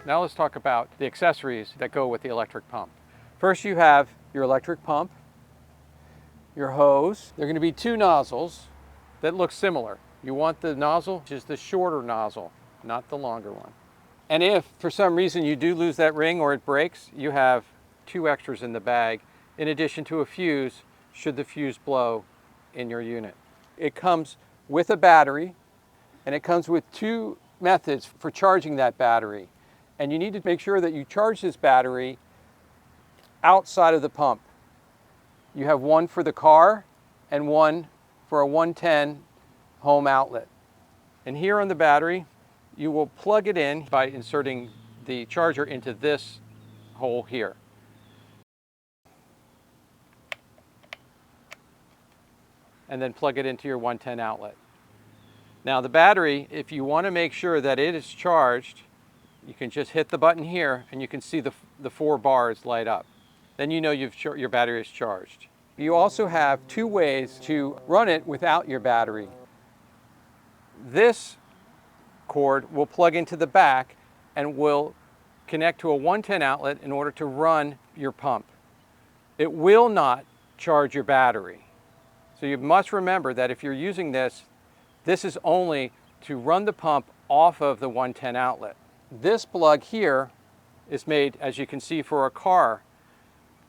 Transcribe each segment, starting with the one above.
Now let's talk about the accessories that go with the electric pump. First, you have your electric pump, your hose. There are going to be two nozzles that look similar. You want the nozzle, which is the shorter nozzle, not the longer one. And if for some reason you do lose that ring or it breaks, you have two extras in the bag, in addition to a fuse, should the fuse blow in your unit. It comes with a battery, and it comes with two methods for charging that battery. And you need to make sure that you charge this battery outside of the pump. You have one for the car and one for a 110 home outlet. And here on the battery, you will plug it in by inserting the charger into this hole here. And then plug it into your 110 outlet. Now the battery, if you want to make sure that it is charged, you can just hit the button here and you can see the 4 bars light up. Then you know your battery is charged. You also have two ways to run it without your battery. This cord will plug into the back and will connect to a 110 outlet in order to run your pump. It will not charge your battery. So you must remember that if you're using this, this is only to run the pump off of the 110 outlet. This plug here is made, as you can see, for a car,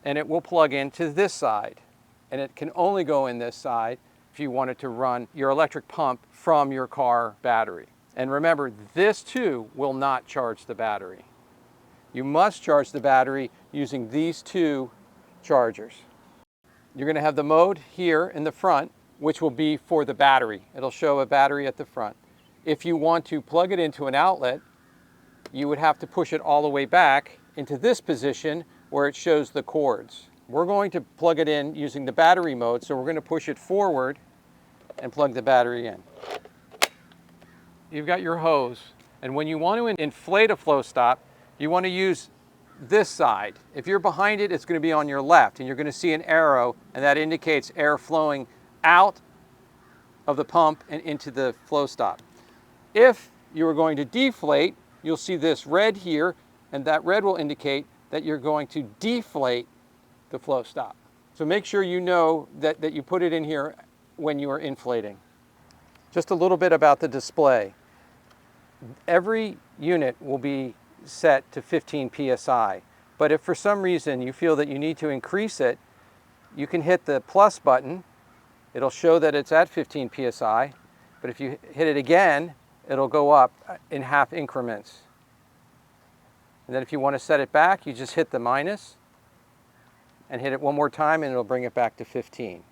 and it will plug into this side. And it can only go in this side if you wanted to run your electric pump from your car battery. And remember, this too will not charge the battery. You must charge the battery using these two chargers. You're going to have the mode here in the front, which will be for the battery. It'll show a battery at the front. If you want to plug it into an outlet, you would have to push it all the way back into this position where it shows the cords. We're going to plug it in using the battery mode, so we're going to push it forward and plug the battery in. You've got your hose, and when you want to inflate a flow stop, you want to use this side. If you're behind it, it's going to be on your left, and you're going to see an arrow, and that indicates air flowing out of the pump and into the flow stop. If you are going to deflate, you'll see this red here, and that red will indicate that you're going to deflate the flow stop. So make sure you know that you put it in here when you are inflating. Just a little bit about the display. Every unit will be set to 15 psi, but if for some reason you feel that you need to increase it, you can hit the plus button. It'll show that it's at 15 psi, but if you hit it again, it'll go up in half increments. And then if you want to set it back, you just hit the minus and hit it one more time and it'll bring it back to 15.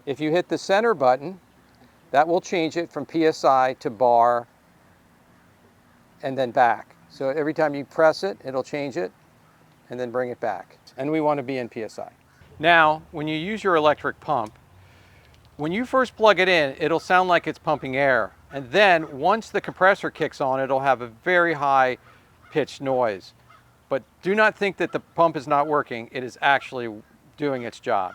If you hit the center button, that will change it from PSI to bar and then back. So every time you press it, it'll change it and then bring it back. And we want to be in PSI. Now, when you use your electric pump, when you first plug it in, it'll sound like it's pumping air. And then once the compressor kicks on, it'll have a very high pitched noise. But do not think that the pump is not working. It is actually doing its job.